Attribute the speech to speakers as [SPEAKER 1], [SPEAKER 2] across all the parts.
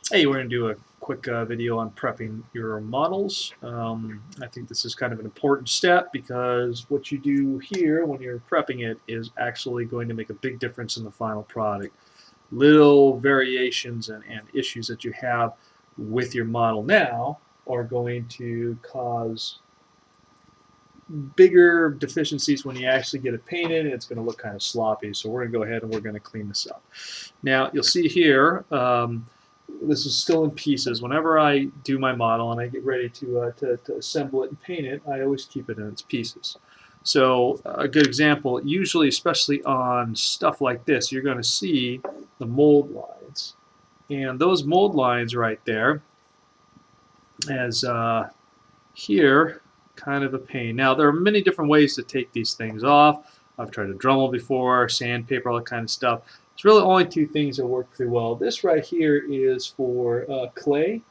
[SPEAKER 1] Hey, we're going to do a quick video on prepping your models. I think this is kind of an important step because what you do here when you're prepping it is actually going to make a big difference in the final product. Little variations and issues that you have with your model now are going to cause bigger deficiencies when you actually get it painted, and it's going to look kind of sloppy. So we're going to go ahead and we're going to clean this up. Now you'll see here, this is still in pieces. Whenever I do my model and I get ready to assemble it and paint it, I always keep it in its pieces. So a good example, usually especially on stuff like this, you're going to see the mold lines. And those mold lines right there, as here, kind of a pain. Now there are many different ways to take these things off. I've tried a Dremel before, sandpaper, all that kind of stuff. There's really only two things that work pretty well. This right here is for clay,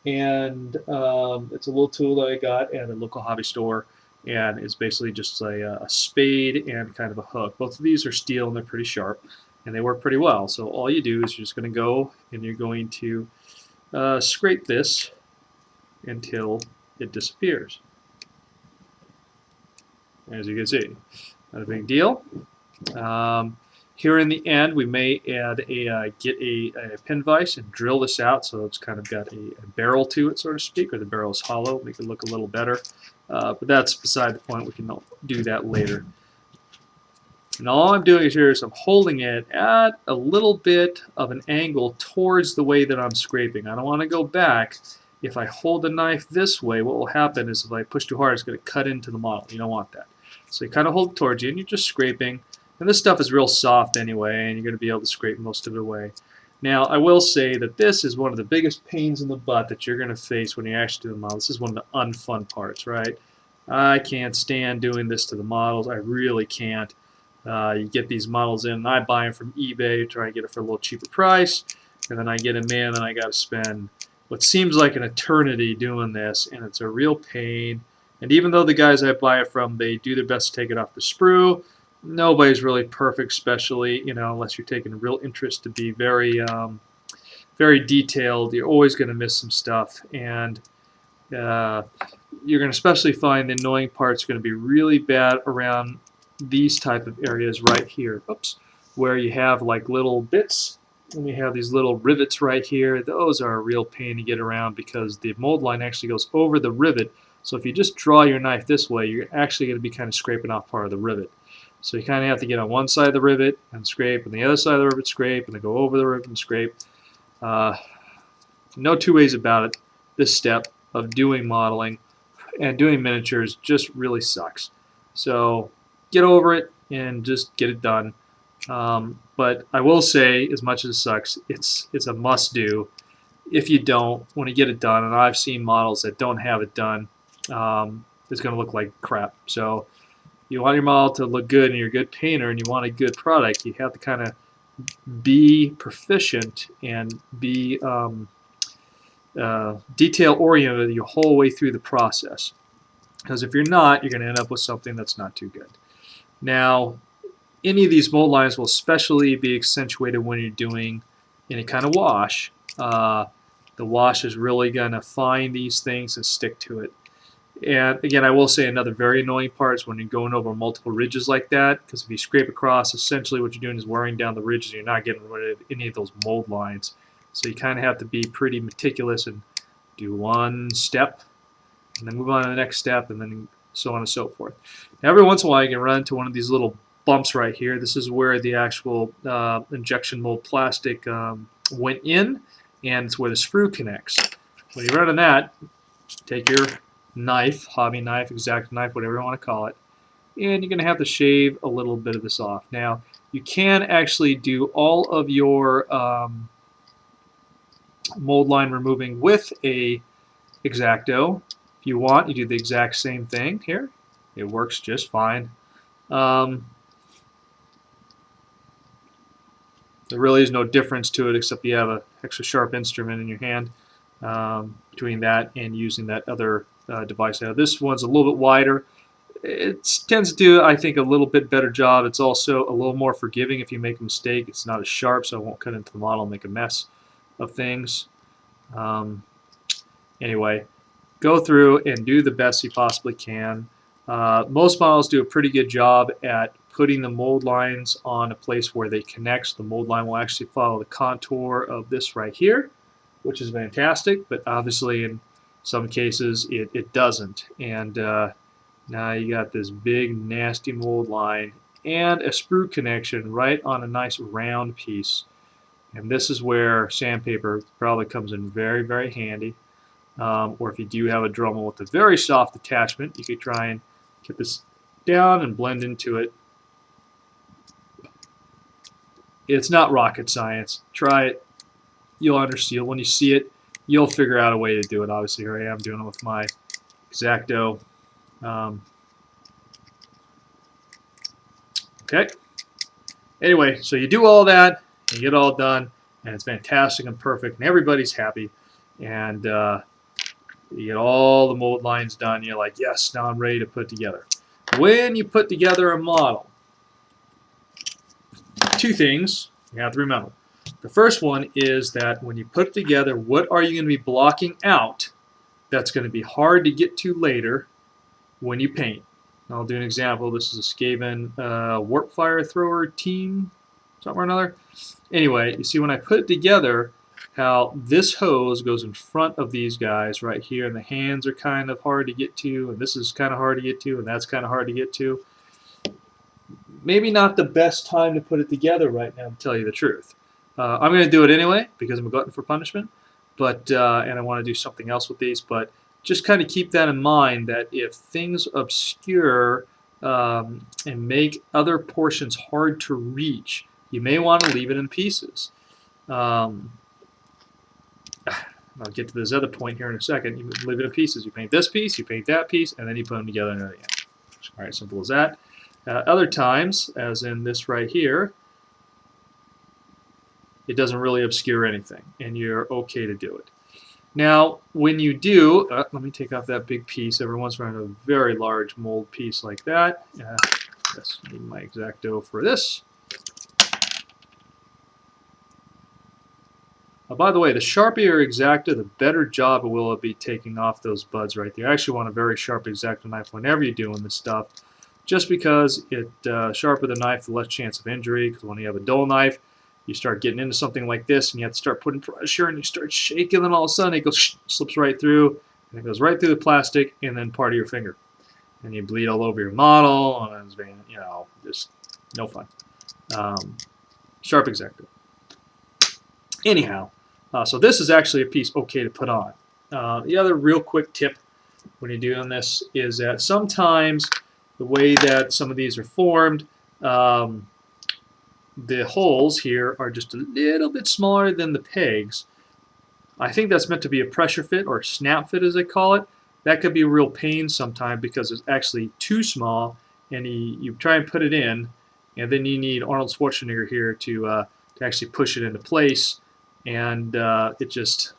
[SPEAKER 1] and it's a little tool that I got at a local hobby store, and it's basically just a spade and kind of a hook. Both of these are steel and they're pretty sharp, and they work pretty well. So all you do is you're just going to go and you're going to scrape this until it disappears. As you can see, not a big deal. Here in the end, we may add get a pin vise and drill this out so it's kind of got a barrel to it, so to speak, or the barrel is hollow, make it look a little better. But that's beside the point. We can do that later. And all I'm doing here is I'm holding it at a little bit of an angle towards the way that I'm scraping. I don't want to go back. If I hold the knife this way, what will happen is if I push too hard, it's going to cut into the model. You don't want that. So you kind of hold it towards you, and you're just scraping. And this stuff is real soft anyway, and you're going to be able to scrape most of it away. Now, I will say that this is one of the biggest pains in the butt that you're going to face when you actually do the model. This is one of the unfun parts, right? I can't stand doing this to the models. I really can't. You get these models in, and I buy them from eBay, try to get it for a little cheaper price, and then I get them in, and I got to spend what seems like an eternity doing this, and it's a real pain. And even though the guys I buy it from, they do their best to take it off the sprue, nobody's really perfect, especially unless you're taking a real interest to be very, very detailed. You're always going to miss some stuff, and you're going to especially find the annoying parts are going to be really bad around these type of areas right here. Oops, where you have like little bits. And we have these little rivets right here. Those are a real pain to get around because the mold line actually goes over the rivet. So if you just draw your knife this way, you're actually going to be kind of scraping off part of the rivet. So you kind of have to get on one side of the rivet and scrape, and the other side of the rivet scrape, and then go over the rivet and scrape. No two ways about it. This step of doing modeling and doing miniatures just really sucks. So get over it and just get it done. But I will say, as much as it sucks, it's a must-do. If you don't, when you get it done, and I've seen models that don't have it done, it's going to look like crap. So you want your model to look good, and you're a good painter, and you want a good product, you have to kind of be proficient and be detail-oriented the whole way through the process. Because if you're not, you're going to end up with something that's not too good. Now, any of these mold lines will especially be accentuated when you're doing any kind of wash. The wash is really going to find these things and stick to it. And again, I will say another very annoying part is when you're going over multiple ridges like that, because if you scrape across, essentially what you're doing is wearing down the ridges and you're not getting rid of any of those mold lines. So you kind of have to be pretty meticulous and do one step and then move on to the next step and then so on and so forth. Now, every once in a while you can run into one of these little bumps right here. This is where the actual injection mold plastic went in, and it's where the sprue connects. When you run on that, take your knife, hobby knife, X-Acto knife, whatever you want to call it, and you're going to have to shave a little bit of this off. Now, you can actually do all of your mold line removing with a X-Acto. If you want, you do the exact same thing here. It works just fine. There really is no difference to it except you have an extra sharp instrument in your hand between that and using that other device. Now this one's a little bit wider. It tends to do, I think, a little bit better job. It's also a little more forgiving if you make a mistake. It's not as sharp, so it won't cut into the model and make a mess of things. Anyway, go through and do the best you possibly can. Most models do a pretty good job at putting the mold lines on a place where they connect. So the mold line will actually follow the contour of this right here, which is fantastic, but obviously in some cases it doesn't. And now you got this big nasty mold line and a sprue connection right on a nice round piece. And this is where sandpaper probably comes in very, very handy. Or if you do have a Dremel with a very soft attachment, you could try and get this down and blend into it. It's not rocket science. Try it. You'll understand. When you see it, you'll figure out a way to do it. Obviously, here I am doing it with my X-Acto. Okay. Anyway, so you do all that, and you get it all done, and it's fantastic and perfect, and everybody's happy. And you get all the mold lines done. You're like, yes, now I'm ready to put together. When you put together a model, two things you have to remember. The first one is that when you put it together, what are you going to be blocking out that's going to be hard to get to later when you paint? I'll do an example. This is a Skaven warp fire thrower team, something or another. Anyway, you see when I put it together, how this hose goes in front of these guys right here, and the hands are kind of hard to get to, and this is kind of hard to get to, and that's kind of hard to get to. Maybe not the best time to put it together right now, to tell you the truth. I'm going to do it anyway because I'm a glutton for punishment, but and I want to do something else with these. But just kind of keep that in mind that if things obscure and make other portions hard to reach, you may want to leave it in pieces. I'll get to this other point here in a second. You leave it in pieces. You paint this piece, you paint that piece, and then you put them together and everything. All right, simple as that. Other times, as in this right here, it doesn't really obscure anything, and you're okay to do it. Now, when you do, let me take off that big piece. Everyone's running a very large mold piece like that. Let's need my X-Acto for this. By the way, the sharper your X-Acto, the better job it will be taking off those buds right there. I actually want a very sharp X-Acto knife whenever you're doing this stuff, just because it sharper the knife, the less chance of injury. Because when you have a dull knife, you start getting into something like this, and you have to start putting pressure, and you start shaking, and all of a sudden it goes slips right through, and it goes right through the plastic, and then part of your finger, and you bleed all over your model, and it's, you know, just no fun. Sharp X-Acto. Anyhow. So this is actually a piece okay to put on. The other real quick tip when you're doing this is that sometimes the way that some of these are formed, the holes here are just a little bit smaller than the pegs. I think that's meant to be a pressure fit or snap fit as they call it. That could be a real pain sometimes because it's actually too small, and you try and put it in, and then you need Arnold Schwarzenegger here to actually push it into place. And it just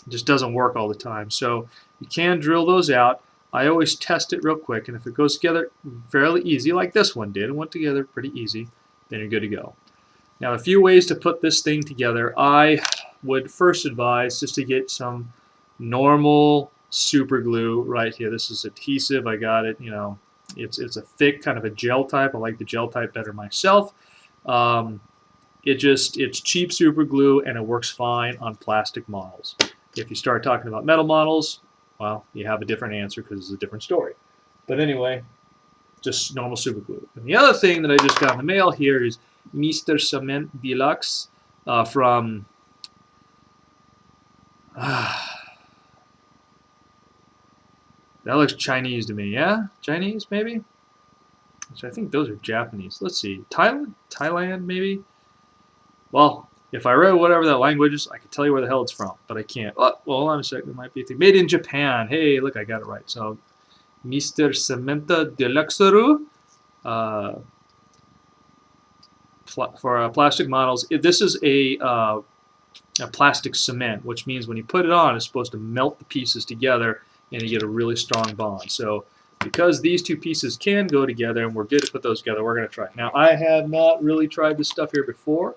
[SPEAKER 1] doesn't work all the time. So you can drill those out. I always test it real quick, and if it goes together fairly easy, like this one did, it went together pretty easy, then you're good to go. Now, a few ways to put this thing together. I would first advise just to get some normal super glue right here. This is adhesive. I got it. You know, it's a thick kind of a gel type. I like the gel type better myself. It's cheap super glue, and it works fine on plastic models. If you start talking about metal models, well, you have a different answer because it's a different story. But anyway, just normal super glue. And the other thing that I just got in the mail here is Mr. Cement Deluxe from that looks Chinese to me. Yeah, Chinese maybe. So I think those are Japanese. Let's see, Thailand maybe. Well, if I read whatever that language is, I could tell you where the hell it's from, but I can't. Oh, well, hold on a second. It might be a thing. Made in Japan. Hey, look, I got it right. So, Mr. Cementa Deluxeru for plastic models. This is a plastic cement, which means when you put it on, it's supposed to melt the pieces together, and you get a really strong bond. So, because these two pieces can go together, and we're good to put those together, we're going to try it. Now, I have not really tried this stuff here before.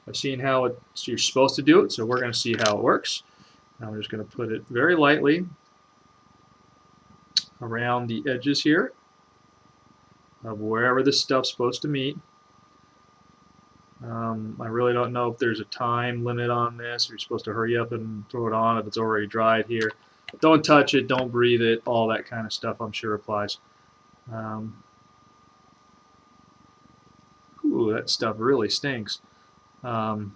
[SPEAKER 1] I've seen how you're supposed to do it, so we're going to see how it works. Now I'm just going to put it very lightly around the edges here of wherever this stuff's supposed to meet. I really don't know if there's a time limit on this. You're supposed to hurry up and throw it on if it's already dried here. Don't touch it, don't breathe it, all that kind of stuff I'm sure applies. Ooh, that stuff really stinks. Okay.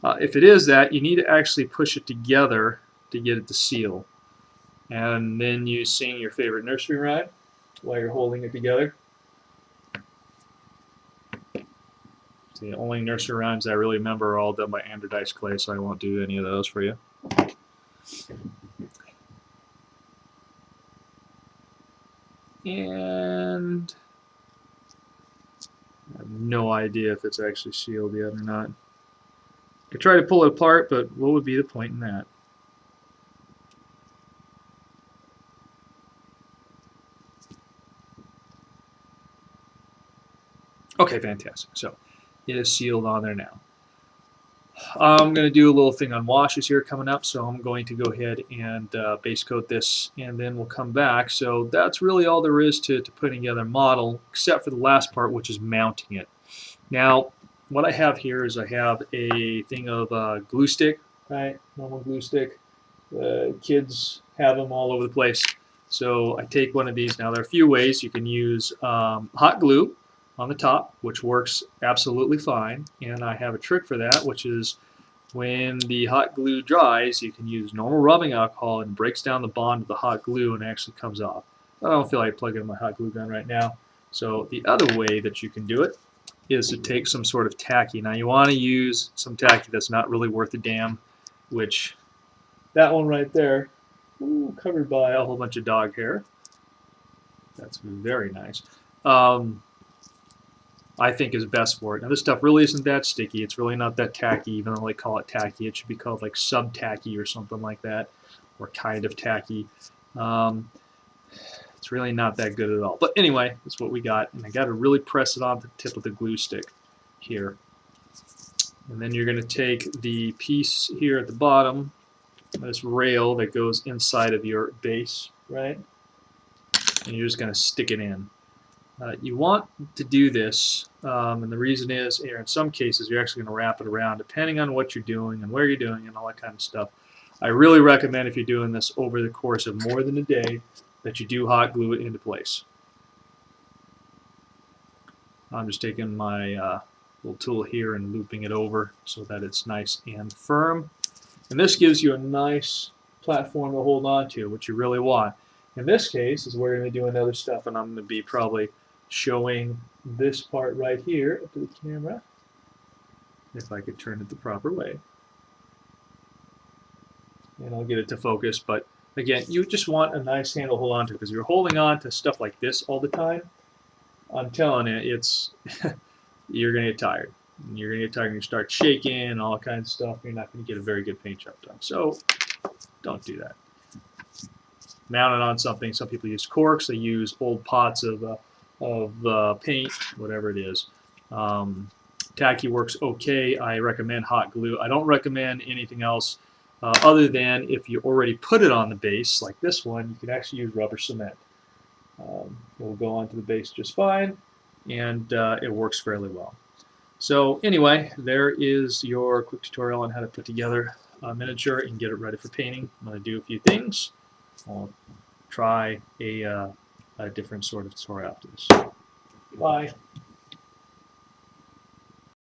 [SPEAKER 1] If it is that, you need to actually push it together to get it to seal. And then you sing your favorite nursery rhyme while you're holding it together. The only nursery rhymes I really remember are all done by Androdized Clay, so I won't do any of those for you. And I have no idea if it's actually sealed yet or not. I could try to pull it apart, but what would be the point in that? Okay, fantastic. So it is sealed on there now. I'm going to do a little thing on washes here coming up, so I'm going to go ahead and base coat this, and then we'll come back. So that's really all there is to putting together a model, except for the last part, which is mounting it. Now, what I have here is I have a thing of glue stick, right? Normal glue stick. Kids have them all over the place. So I take one of these. Now, there are a few ways. You can use hot glue on the top, which works absolutely fine, and I have a trick for that, which is when the hot glue dries, you can use normal rubbing alcohol and it breaks down the bond of the hot glue and it actually comes off. I don't feel like plugging in my hot glue gun right now. So the other way that you can do it is to take some sort of tacky. Now you want to use some tacky that's not really worth a damn, which that one right there, ooh, covered by a whole bunch of dog hair. That's very nice. I think is best for it. Now this stuff really isn't that sticky. It's really not that tacky, even though they call it tacky. It should be called like sub-tacky or something like that, or kind of tacky. It's really not that good at all. But anyway, that's what we got. And I got to really press it on the tip of the glue stick here. And then you're going to take the piece here at the bottom, this rail that goes inside of your base, right? And you're just going to stick it in. You want to do this, and the reason is, in some cases, you're actually going to wrap it around, depending on what you're doing and where you're doing and all that kind of stuff. I really recommend if you're doing this over the course of more than a day that you do hot glue it into place. I'm just taking my little tool here and looping it over so that it's nice and firm. And this gives you a nice platform to hold on to, which you really want. In this case, is we're going to be doing other stuff, and I'm going to be probably showing this part right here up to the camera, if I could turn it the proper way. And I'll get it to focus, but again, you just want a nice handle to hold on to, because if you're holding on to stuff like this all the time, I'm telling you, it's you're going to get tired. And you're going to get tired and you start shaking and all kinds of stuff. You're not going to get a very good paint job done. So don't do that. Mount it on something. Some people use corks. They use old pots of paint, whatever it is. Tacky works okay. I recommend hot glue. I don't recommend anything else other than if you already put it on the base, like this one, you can actually use rubber cement. It will go onto the base just fine, and it works fairly well. So anyway, there is your quick tutorial on how to put together a miniature and get it ready for painting. I'm going to do a few things. I'll try a different sort of tutorial after this. Bye.